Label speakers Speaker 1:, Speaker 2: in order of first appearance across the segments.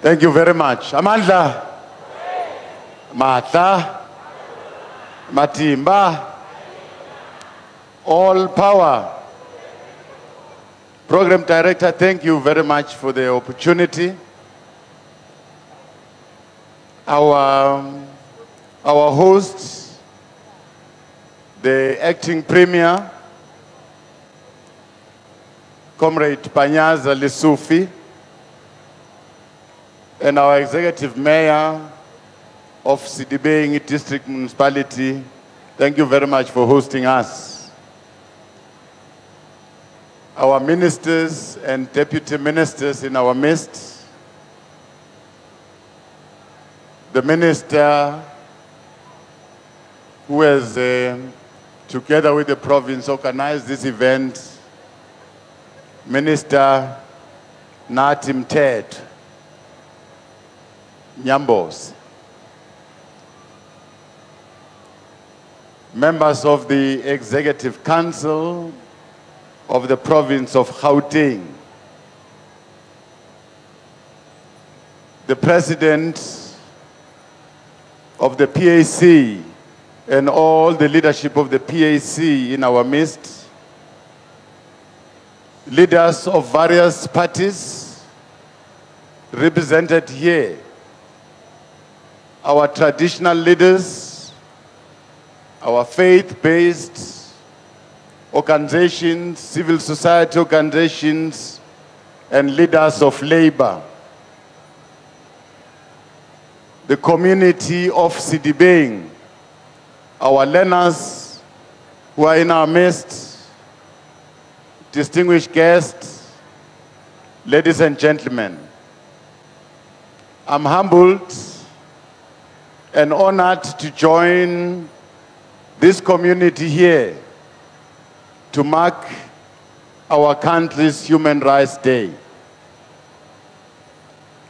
Speaker 1: Thank you very much. Amandla, Matla, Matimba, all power. Program Director, thank you very much for the opportunity. Our host, the acting premier, Comrade Panyaza Lesufi, and our executive mayor of Sidibeng District Municipality, thank you very much for hosting us. Our ministers and deputy ministers in our midst, the minister who has, together with the province, organized this event, Minister Natim Ted Nyambos, members of the Executive Council of the province of Gauteng, the president of the PAC and all the leadership of the PAC in our midst, leaders of various parties represented here, our traditional leaders, our faith-based organizations, civil society organizations, and leaders of labor, the community of Sidibeng, our learners who are in our midst, distinguished guests, ladies and gentlemen. I'm humbled and honored to join this community here to mark our country's Human Rights Day.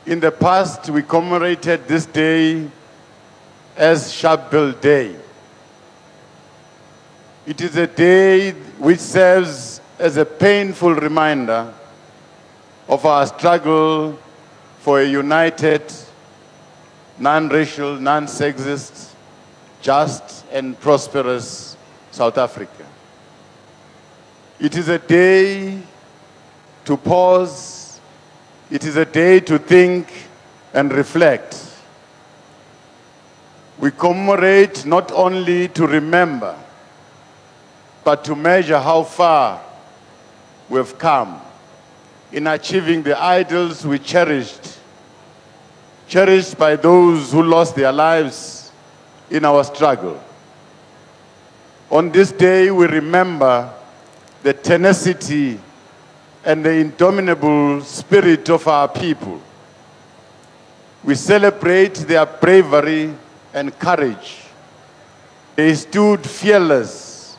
Speaker 1: In the past, we commemorated this day as Sharp Bill Day. It is a day which serves as a painful reminder of our struggle for a united, non-racial, non-sexist, just and prosperous South Africa. It is a day to pause. It is a day to think and reflect. We commemorate not only to remember, but to measure how far we've come in achieving the ideals we cherished by those who lost their lives in our struggle. On this day, we remember the tenacity and the indomitable spirit of our people. We celebrate their bravery and courage. They stood fearless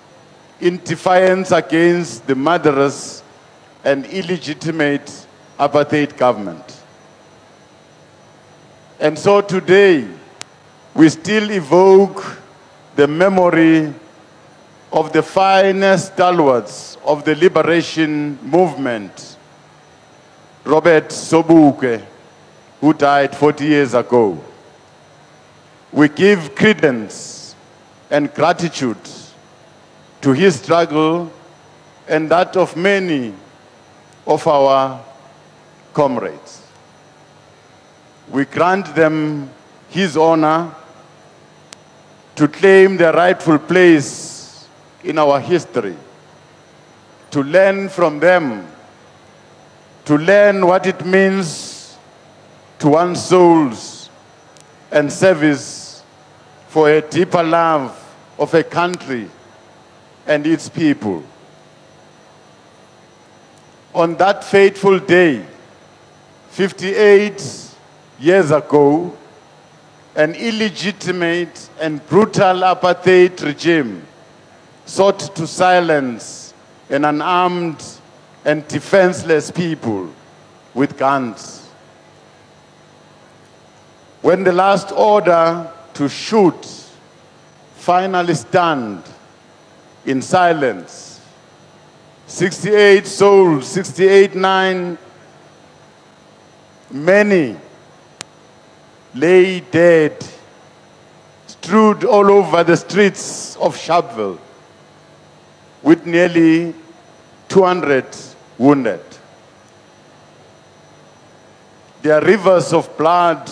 Speaker 1: in defiance against the murderous and illegitimate apartheid government. And so today, we still evoke the memory of the finest stalwarts of the liberation movement, Robert Sobukwe, who died 40 years ago. We give credence and gratitude to his struggle and that of many of our comrades. We grant them his honor to claim their rightful place in our history, to learn from them, to learn what it means to one's souls and service for a deeper love of a country and its people. On that fateful day, 58 years ago, an illegitimate and brutal apartheid regime sought to silence an unarmed and defenseless people with guns. When the last order to shoot finally stand in silence, 68 souls, 68 many lay dead, strewed all over the streets of Sharpeville, with nearly 200 wounded. Their rivers of blood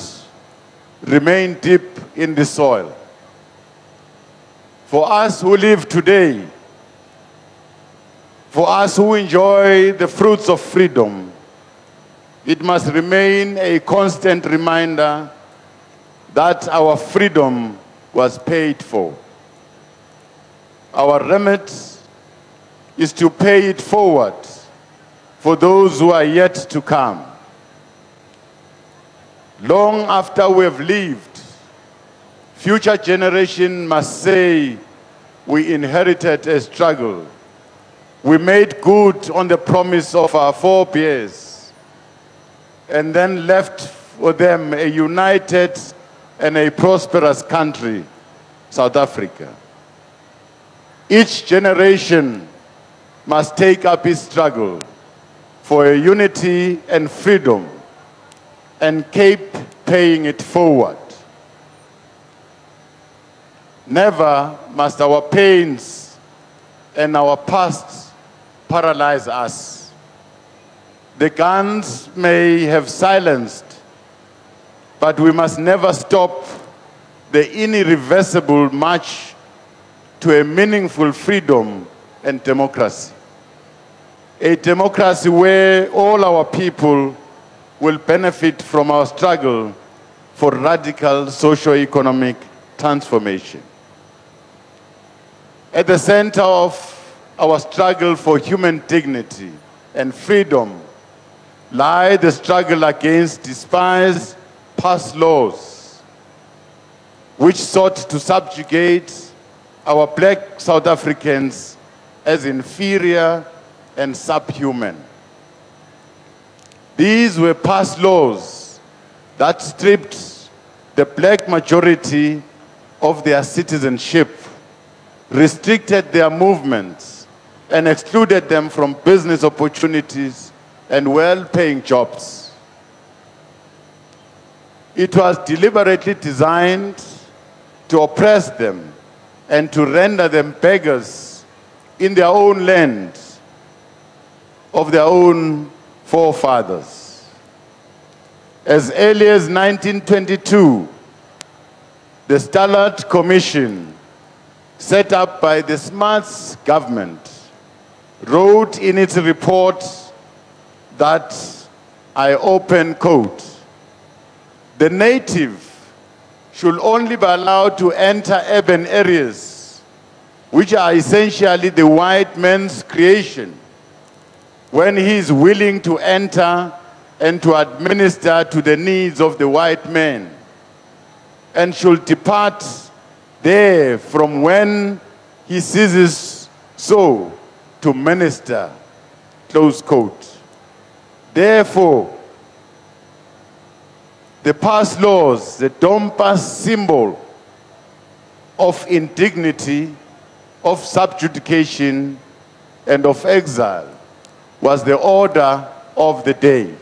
Speaker 1: remain deep in the soil. For us who live today, for us who enjoy the fruits of freedom, it must remain a constant reminder that our freedom was paid for. Our remit is to pay it forward for those who are yet to come. Long after we have lived, future generations must say we inherited a struggle. We made good on the promise of our forebears and then left for them a united and a prosperous country, South Africa. Each generation must take up its struggle for a unity and freedom and keep paying it forward. Never must our pains and our past paralyze us. The guns may have silenced, but we must never stop the irreversible march to a meaningful freedom and democracy. A democracy where all our people will benefit from our struggle for radical socio-economic transformation. At the center of our struggle for human dignity and freedom lie the struggle against despised past laws, which sought to subjugate our black South Africans as inferior and subhuman. These were past laws that stripped the black majority of their citizenship, restricted their movements, and excluded them from business opportunities and well-paying jobs. It was deliberately designed to oppress them and to render them beggars in their own land of their own forefathers. As early as 1922, the Stallard Commission, set up by the Smuts government, wrote in its report that, I open quote, "The native should only be allowed to enter urban areas, which are essentially the white man's creation, when he is willing to enter and to administer to the needs of the white man, and should depart there from when he ceases so to minister," close quote. Therefore, the past laws, the Dompas symbol of indignity, of subjugation, and of exile, was the order of the day.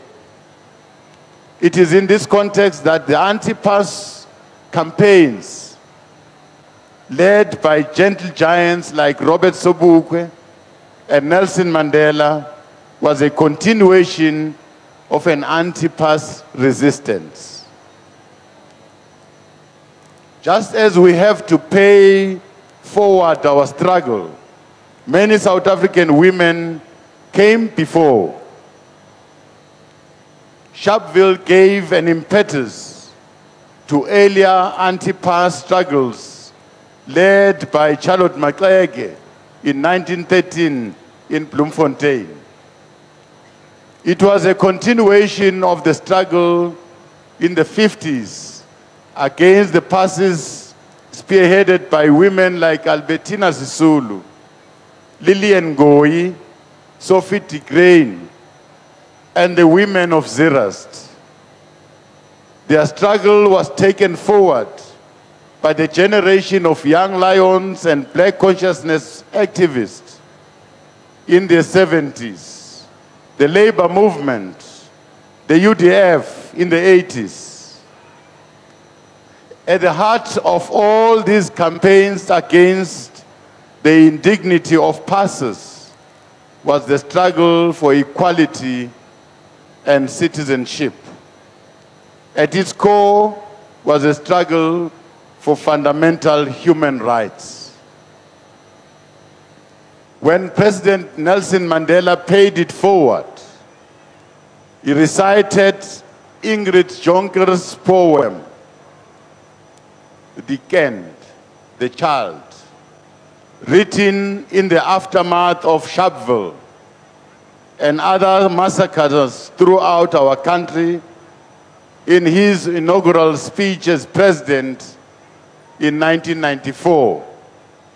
Speaker 1: It is in this context that the anti-pass campaigns, led by gentle giants like Robert Sobukwe and Nelson Mandela, was a continuation of an anti-pass resistance. Just as we have to pay forward our struggle, many South African women came before. Sharpeville gave an impetus to earlier anti-pass struggles led by Charlotte Maxeke in 1913 in Bloemfontein. It was a continuation of the struggle in the 50s against the passes spearheaded by women like Albertina Sisulu, Lillian Ngoyi, Sophie de Grain, and the women of Zerast. Their struggle was taken forward by the generation of young lions and black consciousness activists in the 70s, the labor movement, the UDF in the 80s. At the heart of all these campaigns against the indignity of passers was the struggle for equality and citizenship. At its core was a struggle for fundamental human rights. When President Nelson Mandela paid it forward, he recited Ingrid Jonker's poem, The Kind, the Child, written in the aftermath of Sharpeville and other massacres throughout our country in his inaugural speech as president in 1994.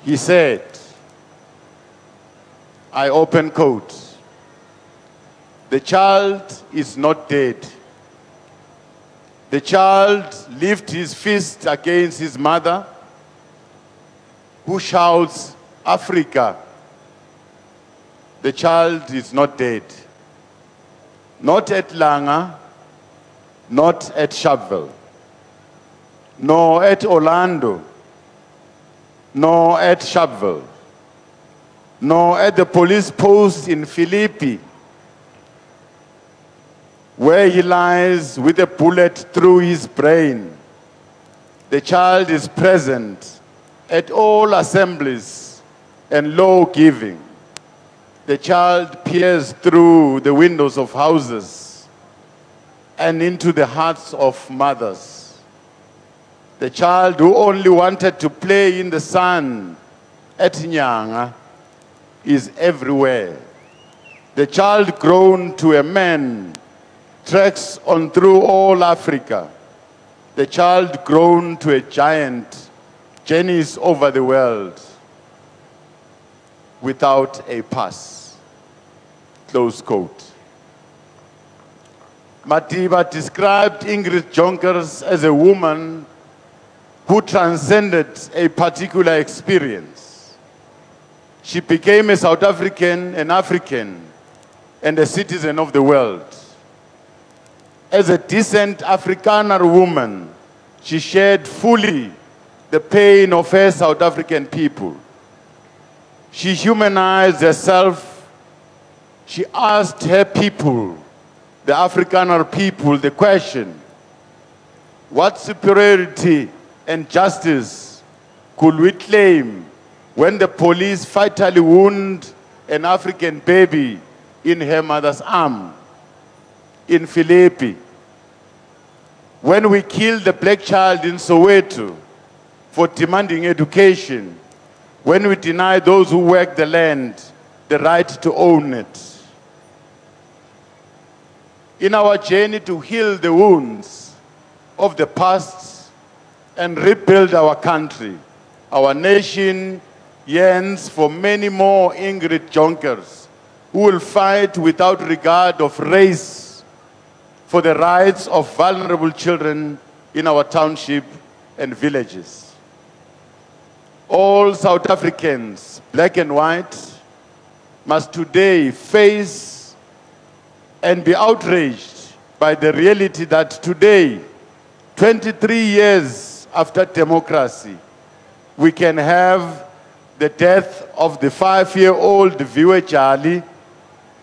Speaker 1: He said, I open quote, "The child is not dead. The child lifts his fist against his mother, who shouts, Africa. The child is not dead. Not at Langa, not at Sharpeville, nor at Orlando, nor at Sharpeville, nor at the police post in Philippi, where he lies with a bullet through his brain. The child is present at all assemblies and law-giving. The child peers through the windows of houses and into the hearts of mothers. The child who only wanted to play in the sun at Nyanga is everywhere. The child grown to a man treks on through all Africa. The child grown to a giant journeys over the world without a pass." Close quote. Madiba described Ingrid Jonkers as a woman who transcended a particular experience. She became a South African, an African, and a citizen of the world. As a decent Afrikaner woman, she shared fully the pain of her South African people. She humanized herself. She asked her people, the Afrikaner people, the question, what superiority and justice could we claim when the police fatally wound an African baby in her mother's arm in Philippi? When we killed the black child in Soweto for demanding education, when we deny those who work the land the right to own it. In our journey to heal the wounds of the past and rebuild our country, our nation yearns for many more Ingrid Jonkers who will fight without regard of race for the rights of vulnerable children in our township and villages. All South Africans, black and white, must today face and be outraged by the reality that today, 23 years after democracy, we can have the death of the 5-year-old Viwe Jali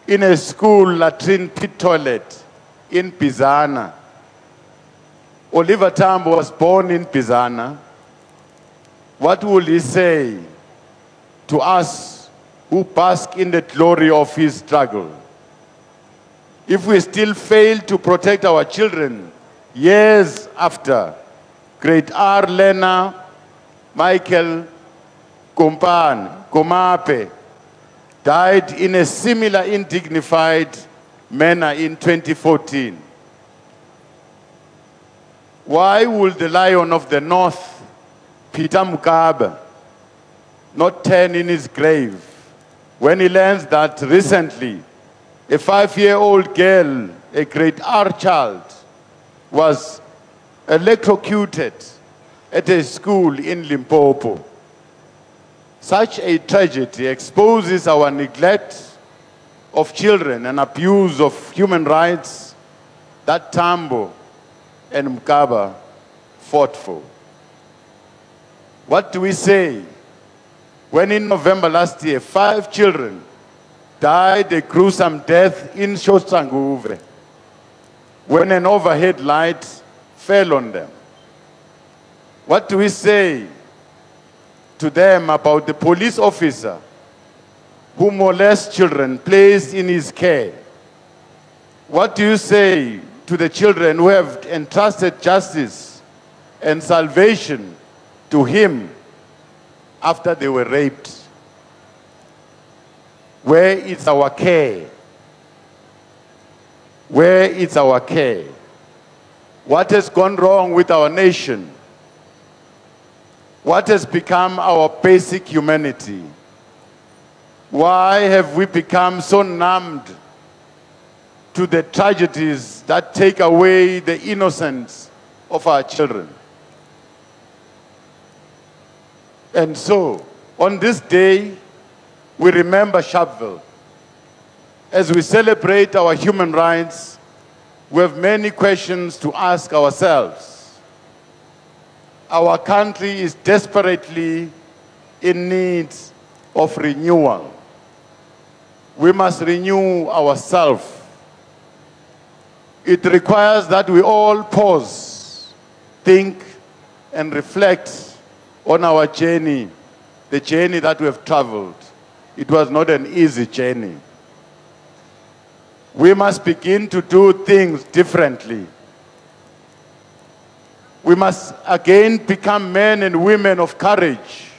Speaker 1: in a school latrine pit toilet in Bizana. Oliver Tambo was born in Bizana. What will he say to us who bask in the glory of his struggle? If we still fail to protect our children years after Great R. Lena, Michael Komape died in a similar undignified manner in 2014. Why will the Lion of the North, Peter Mugabe, not turn in his grave when he learns that recently a 5-year-old girl, a Great R child, was electrocuted at a school in Limpopo? Such a tragedy exposes our neglect of children and abuse of human rights that Tambo and Mugabe fought for. What do we say when in November last year, 5 children died a gruesome death in Soshanguve when an overhead light fell on them? What do we say to them about the police officer who molests children placed in his care? What do you say to the children who have entrusted justice and salvation to him after they were raped? Where is our care? Where is our care? What has gone wrong with our nation? What has become our basic humanity? Why have we become so numbed to the tragedies that take away the innocence of our children? And so, on this day, we remember Sharpeville. As we celebrate our human rights, we have many questions to ask ourselves. Our country is desperately in need of renewal. We must renew ourselves. It requires that we all pause, think, and reflect on our journey, the journey that we have traveled. It was not an easy journey. We must begin to do things differently. We must again become men and women of courage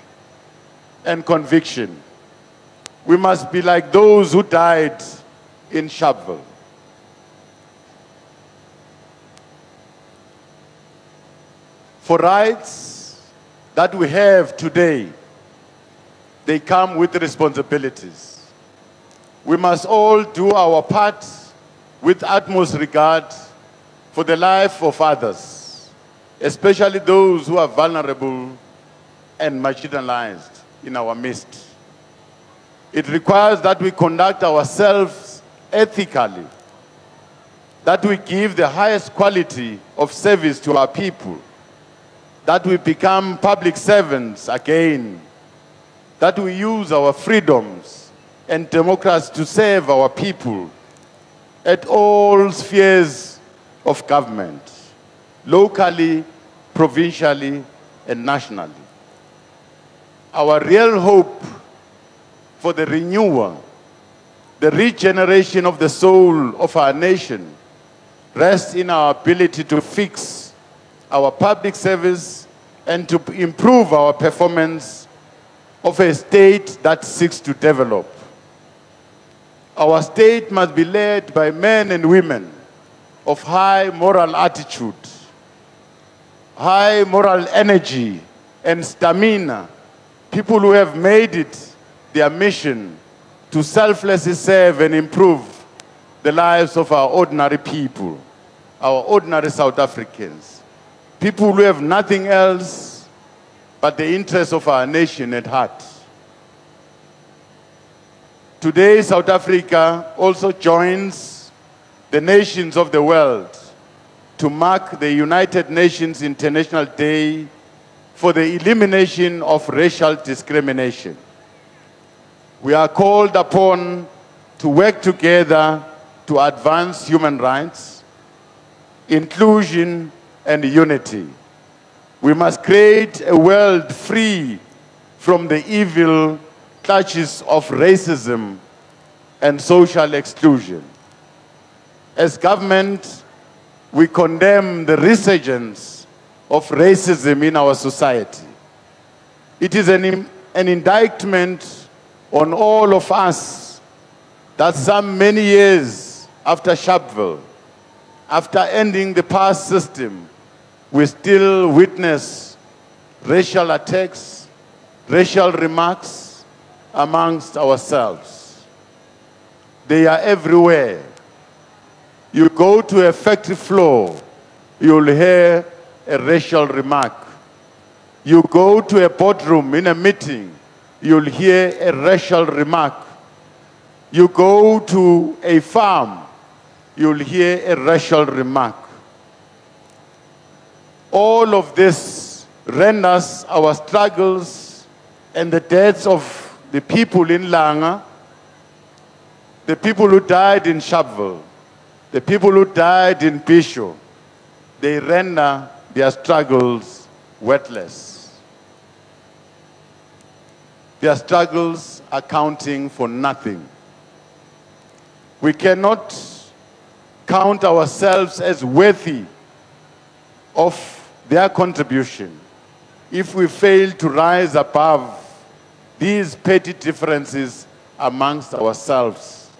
Speaker 1: and conviction. We must be like those who died in Sharpeville. For rights that we have today, they come with responsibilities. We must all do our part with utmost regard for the life of others, especially those who are vulnerable and marginalized in our midst. It requires that we conduct ourselves ethically, that we give the highest quality of service to our people, that we become public servants again, that we use our freedoms and democracy to serve our people at all spheres of government, locally, provincially, and nationally. Our real hope for the renewal, the regeneration of the soul of our nation rests in our ability to fix our public service and to improve our performance of a state that seeks to develop. Our state must be led by men and women of high moral attitude, high moral energy and stamina, people who have made it their mission to selflessly serve and improve the lives of our ordinary people, our ordinary South Africans, people who have nothing else but the interests of our nation at heart. Today, South Africa also joins the nations of the world to mark the United Nations International Day for the elimination of racial discrimination. We are called upon to work together to advance human rights, inclusion, and unity. We must create a world free from the evil clutches of racism and social exclusion. As government, we condemn the resurgence of racism in our society. It is an indictment on all of us that some many years after Sharpeville, after ending the past system, we still witness racial attacks, racial remarks amongst ourselves. They are everywhere. You go to a factory floor, you'll hear a racial remark. You go to a boardroom in a meeting, you'll hear a racial remark. You go to a farm, you'll hear a racial remark. All of this renders our struggles and the deaths of the people in Langa, the people who died in Sharpeville, the people who died in Pisho, they render their struggles worthless. Their struggles are counting for nothing. We cannot count ourselves as worthy of their contribution if we fail to rise above these petty differences amongst ourselves.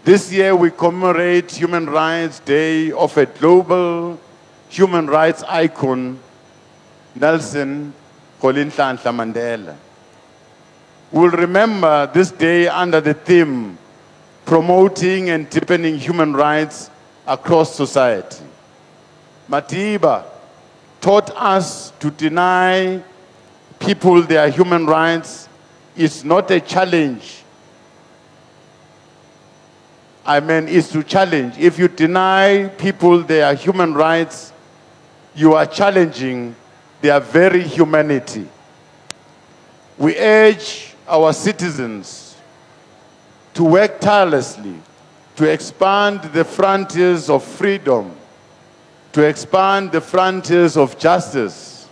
Speaker 1: This year we commemorate Human Rights Day of a global human rights icon, Nelson Rolihlahla Mandela. We'll remember this day under the theme, promoting and deepening human rights across society. Matiba taught us to deny people their human rights is not a challenge. Is to challenge. If you deny people their human rights, you are challenging their very humanity. We urge our citizens to work tirelessly to expand the frontiers of freedom, to expand the frontiers of justice,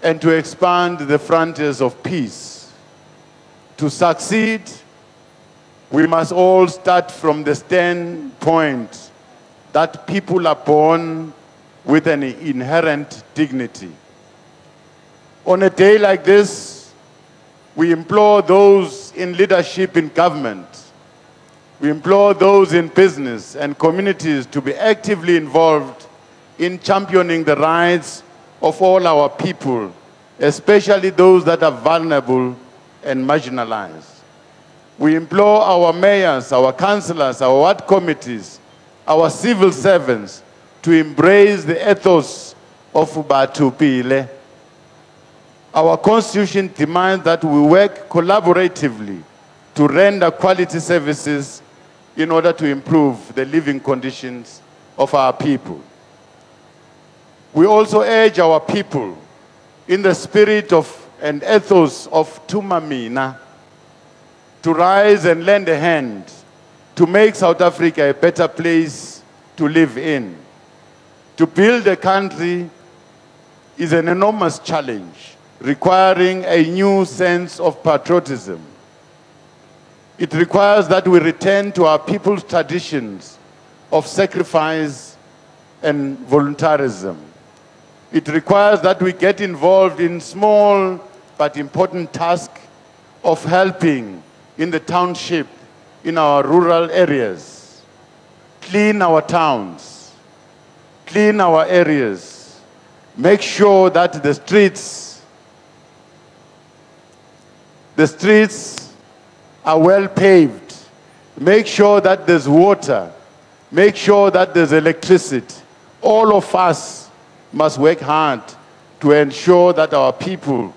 Speaker 1: and to expand the frontiers of peace. To succeed, we must all start from the standpoint that people are born with an inherent dignity. On a day like this, we implore those in leadership in government, we implore those in business and communities to be actively involved in championing the rights of all our people, especially those that are vulnerable and marginalized. We implore our mayors, our councillors, our ward committees, our civil servants to embrace the ethos of Ubatupile. Our constitution demands that we work collaboratively to render quality services in order to improve the living conditions of our people. We also urge our people in the spirit of and ethos of Tumamina to rise and lend a hand to make South Africa a better place to live in. To build a country is an enormous challenge, requiring a new sense of patriotism. It requires that we return to our people's traditions of sacrifice and voluntarism. It requires that we get involved in small but important tasks of helping in the township, in our rural areas. Clean our towns, clean our areas, make sure that the streets are well paved, make sure that there's water, make sure that there's electricity. All of us must work hard to ensure that our people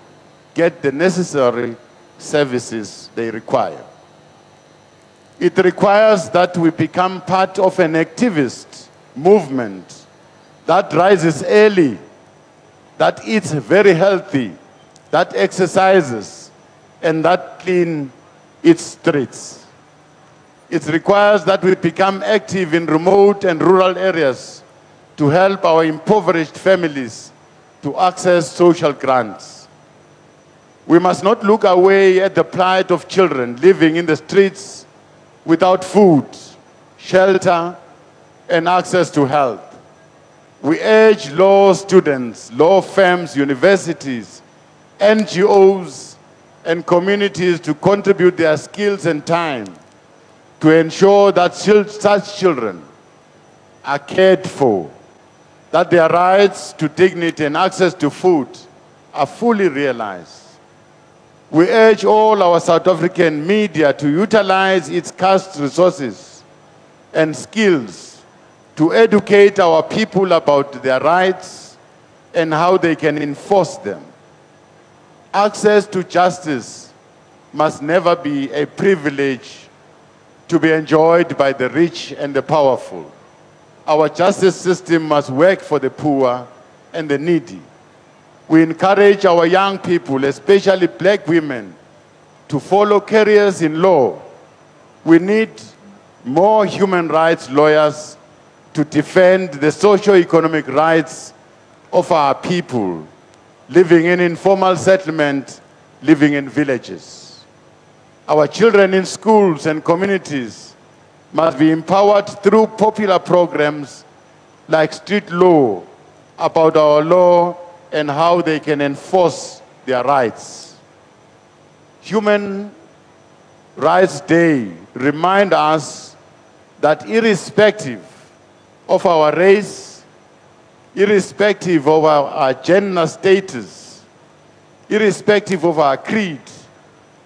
Speaker 1: get the necessary services they require. It requires that we become part of an activist movement that rises early, that eats very healthy, that exercises, and that cleans its streets. It requires that we become active in remote and rural areas to help our impoverished families to access social grants. We must not look away at the plight of children living in the streets without food, shelter, and access to health. We urge law students, law firms, universities, NGOs, and communities to contribute their skills and time to ensure that such children are cared for, that their rights to dignity and access to food are fully realized. We urge all our South African media to utilize its scarce resources and skills to educate our people about their rights and how they can enforce them. Access to justice must never be a privilege to be enjoyed by the rich and the powerful. our justice system must work for the poor and the needy. We encourage our young people, especially black women, to follow careers in law. We need more human rights lawyers to defend the socio-economic rights of our people living in informal settlement, living in villages. Our children in schools and communities must be empowered through popular programs like street law about our law and how they can enforce their rights. Human Rights Day reminds us that irrespective of our race, irrespective of our gender status, irrespective of our creed,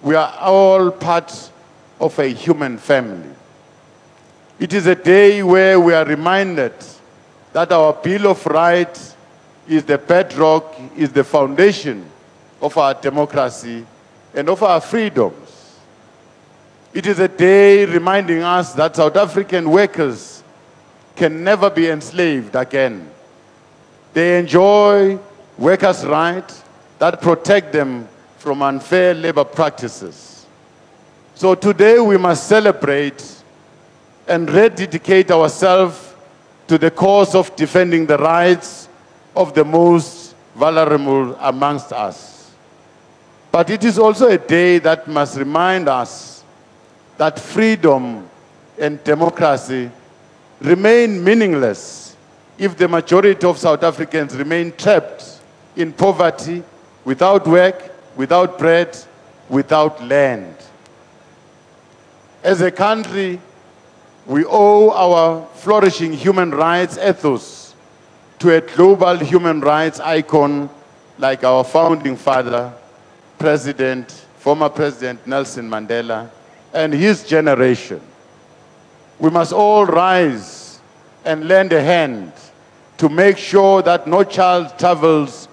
Speaker 1: we are all part of a human family. It is a day where we are reminded that our Bill of Rights is the bedrock, is the foundation of our democracy and of our freedoms. It is a day reminding us that South African workers can never be enslaved again. They enjoy workers' rights that protect them from unfair labor practices. So today we must celebrate and rededicate ourselves to the cause of defending the rights of the most vulnerable amongst us. But it is also a day that must remind us that freedom and democracy remain meaningless if the majority of South Africans remain trapped in poverty, without work, without bread, without land. As a country, we owe our flourishing human rights ethos to a global human rights icon like our founding father, former President Nelson Mandela, and his generation. We must all rise and lend a hand to make sure that no child travels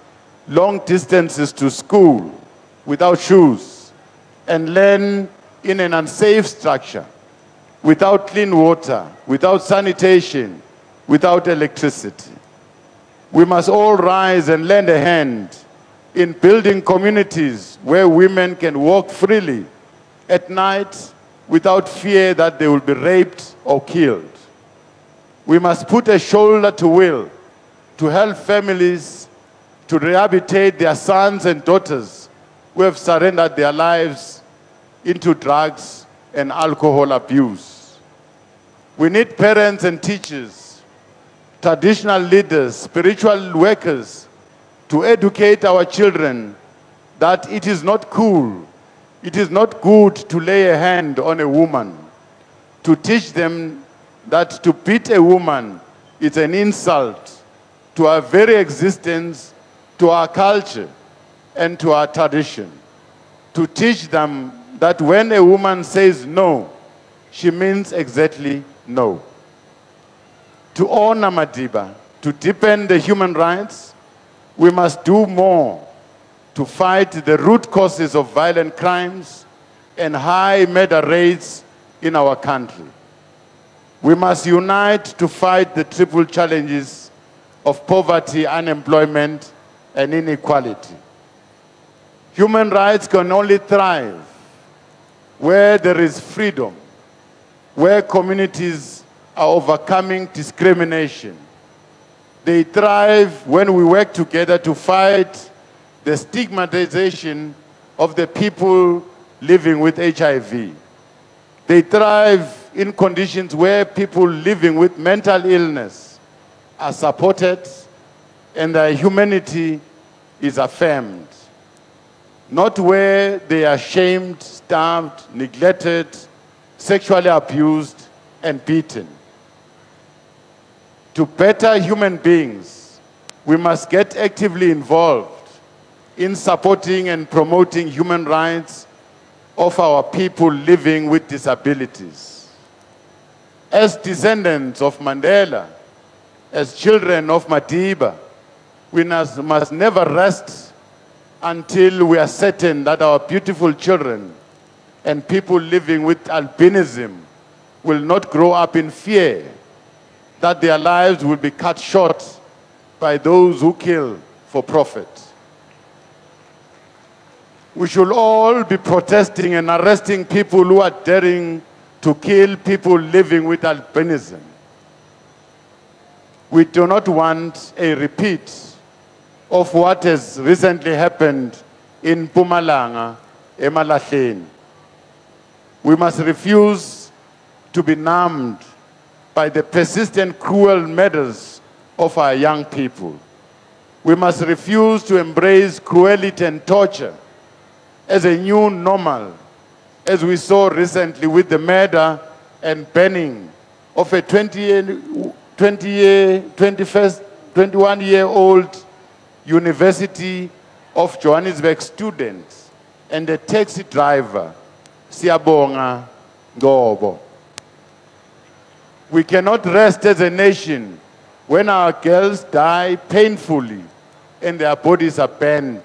Speaker 1: long distances to school without shoes and learn in an unsafe structure, without clean water, without sanitation, without electricity. We must all rise and lend a hand in building communities where women can walk freely at night without fear that they will be raped or killed. We must put a shoulder to wheel to help families to rehabilitate their sons and daughters who have surrendered their lives into drugs and alcohol abuse. We need parents and teachers, traditional leaders, spiritual workers to educate our children that it is not cool, it is not good to lay a hand on a woman, to teach them that to beat a woman is an insult to our very existence, to our culture, and to our tradition. To teach them that when a woman says no, she means exactly no. To honor Madiba, to deepen the human rights, we must do more to fight the root causes of violent crimes and high murder rates in our country. We must unite to fight the triple challenges of poverty, unemployment, and inequality. Human rights can only thrive where there is freedom, where communities are overcoming discrimination. They thrive when we work together to fight the stigmatization of the people living with HIV. They thrive in conditions where people living with mental illness are supported and their humanity is affirmed. Not where they are shamed, starved, neglected, sexually abused, and beaten. To better human beings, we must get actively involved in supporting and promoting human rights of our people living with disabilities. As descendants of Mandela, as children of Madiba, we must never rest until we are certain that our beautiful children and people living with albinism will not grow up in fear, that their lives will be cut short by those who kill for profit. We should all be protesting and arresting people who are daring to kill people living with albinism. We do not want a repeat of what has recently happened in Mpumalanga, Emalahleni. We must refuse to be numbed by the persistent cruel murders of our young people. We must refuse to embrace cruelty and torture as a new normal, as we saw recently with the murder and burning of a 21-year-old University of Johannesburg student and a taxi driver, Siyabonga Ngobo. We cannot rest as a nation when our girls die painfully and their bodies are burned.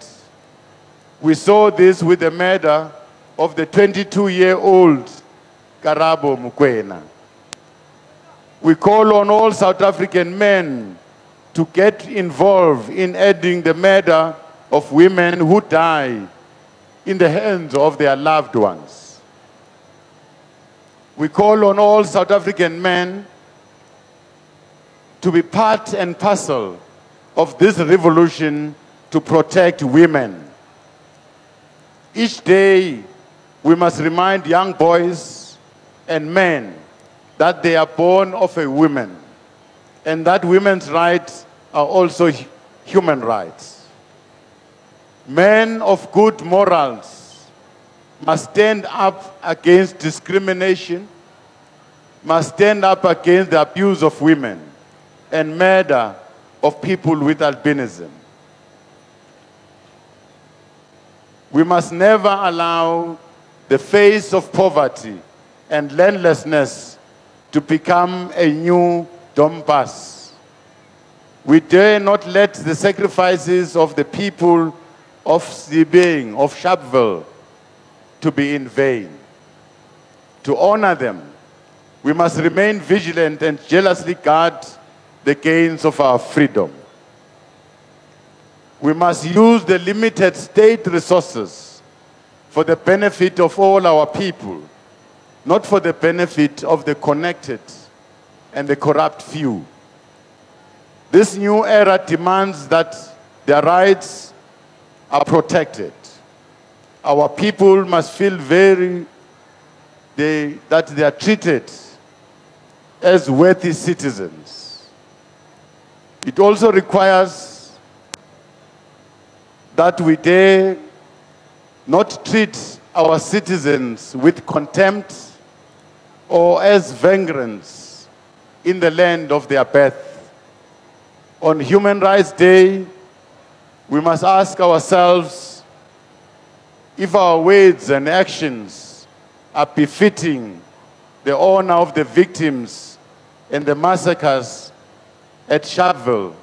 Speaker 1: We saw this with the murder of the 22-year-old Karabo Mukwena. We call on all South African men to get involved in ending the murder of women who die in the hands of their loved ones. We call on all South African men to be part and parcel of this revolution to protect women. Each day, we must remind young boys and men that they are born of a woman and that women's rights are also human rights. Men of good morals must stand up against discrimination, must stand up against the abuse of women and murder of people with albinism. We must never allow the face of poverty and landlessness to become a new Donbass. We dare not let the sacrifices of the people of Sibeng, of Sharpeville, to be in vain. To honor them, we must remain vigilant and jealously guard the gains of our freedom. We must use the limited state resources for the benefit of all our people, not for the benefit of the connected and the corrupt few. This new era demands that their rights are protected. Our people must feel that they are treated as worthy citizens. It also requires that we dare not treat our citizens with contempt or as vagrants in the land of their birth. On Human Rights Day, we must ask ourselves if our words and actions are befitting the honor of the victims and the massacres at Sharpeville,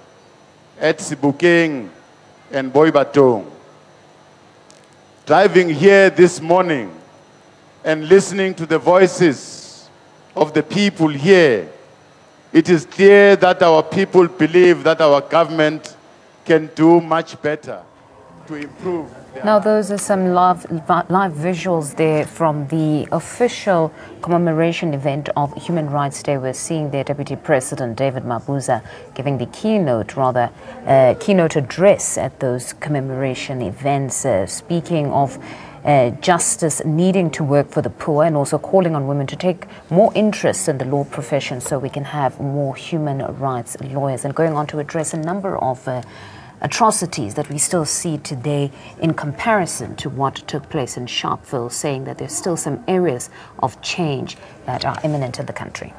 Speaker 1: at Sebokeng, and Boibatong. Driving here this morning and listening to the voices of the people here, it is clear that our people believe that our government can do much better to improve.
Speaker 2: Now, those are some live visuals there from the official commemoration event of Human Rights Day. We're seeing there Deputy President David Mabuza giving the keynote address at those commemoration events, speaking of justice needing to work for the poor and also calling on women to take more interest in the law profession so we can have more human rights lawyers, and going on to address a number of atrocities that we still see today in comparison to what took place in Sharpeville, saying that there's still some areas of change that are imminent in the country.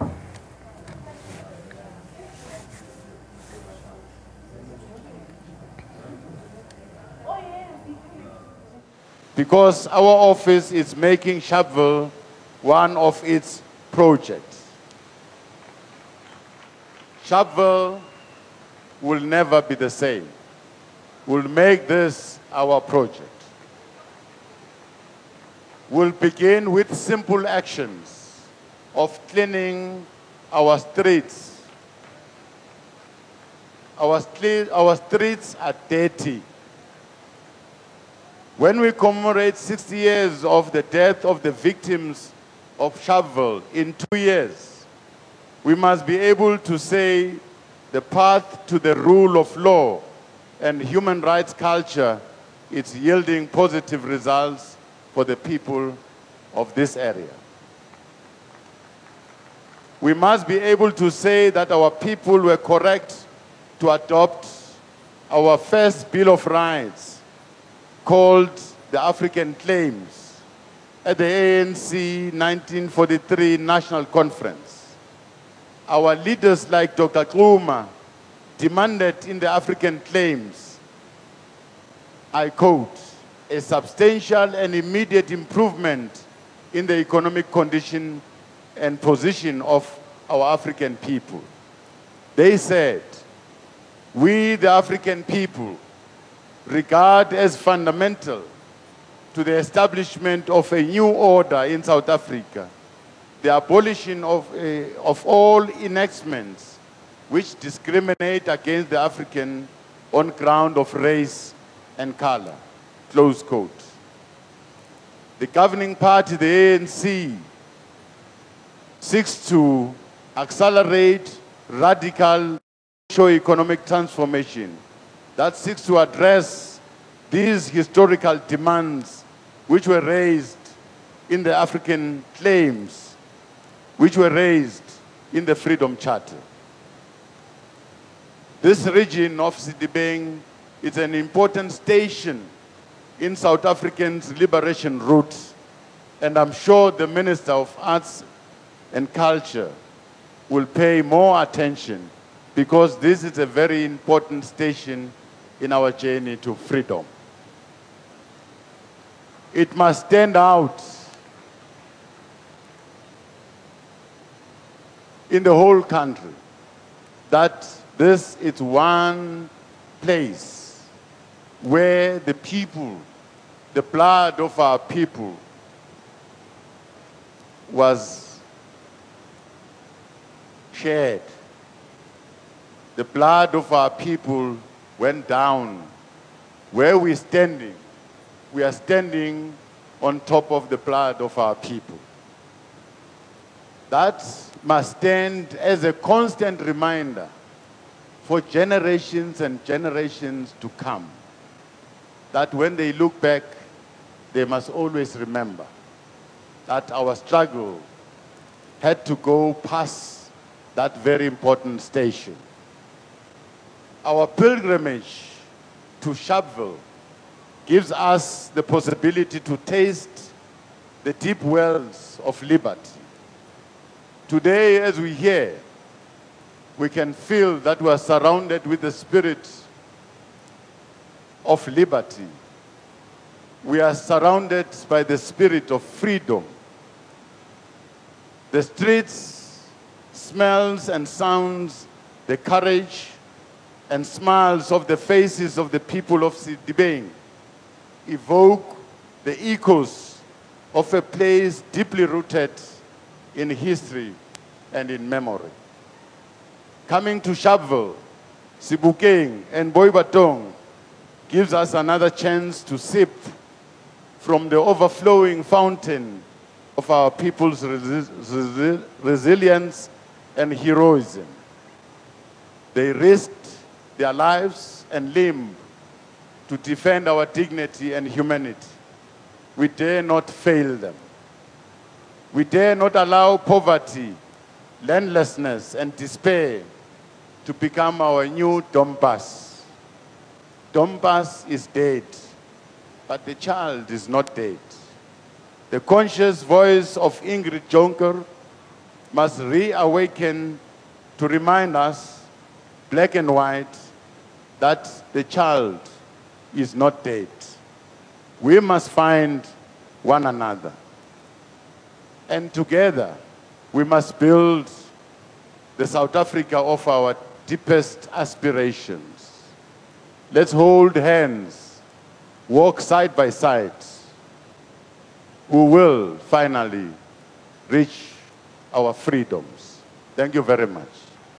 Speaker 1: Because our office is making Sharpeville one of its projects. Sharpeville will never be the same. We'll make this our project. We'll begin with simple actions of cleaning our streets Our streets are dirty. When we commemorate 60 years of the death of the victims of Sharpeville in 2 years, we must be able to say the path to the rule of law and human rights culture is yielding positive results for the people of this area. We must be able to say that our people were correct to adopt our first Bill of Rights, called the African Claims, at the ANC 1943 National Conference. Our leaders like Dr. Kluma demanded in the African Claims, I quote, a substantial and immediate improvement in the economic condition and position of our African people. They said, we, the African people, regard as fundamental to the establishment of a new order in South Africa, the abolition of all enactments which discriminate against the African on ground of race and color, close quote. The governing party, the ANC, seeks to accelerate radical socio-economic transformation that seeks to address these historical demands which were raised in the African claims, which were raised in the Freedom Charter. This region of Sidibeng is an important station in South Africans' liberation route, and I'm sure the Minister of Arts and Culture will pay more attention because this is a very important station in our journey to freedom. It must stand out in the whole country that this is one place where the people, the blood of our people was shed. The blood of our people went down. Where we're standing, we are standing on top of the blood of our people. That must stand as a constant reminder for generations and generations to come, that when they look back, they must always remember that our struggle had to go past that very important station. Our pilgrimage to Sharpeville gives us the possibility to taste the deep wells of liberty. Today, as we hear, we can feel that we are surrounded with the spirit of liberty. We are surrounded by the spirit of freedom. The streets, smells and sounds, the courage and smiles of the faces of the people of Sidibeng evoke the echoes of a place deeply rooted in history and in memory. Coming to Sharpeville, Sebokeng and Boibatong gives us another chance to sip from the overflowing fountain of our people's resilience and heroism. They risked their lives and limb to defend our dignity and humanity. We dare not fail them. We dare not allow poverty, landlessness, and despair to become our new Donbass. Donbass is dead, but the child is not dead. The conscious voice of Ingrid Jonker must reawaken to remind us, black and white, that the child is not dead. We must find one another. And together, we must build the South Africa of our deepest aspirations. Let's hold hands, walk side by side. We will finally reach our freedoms. Thank you very much.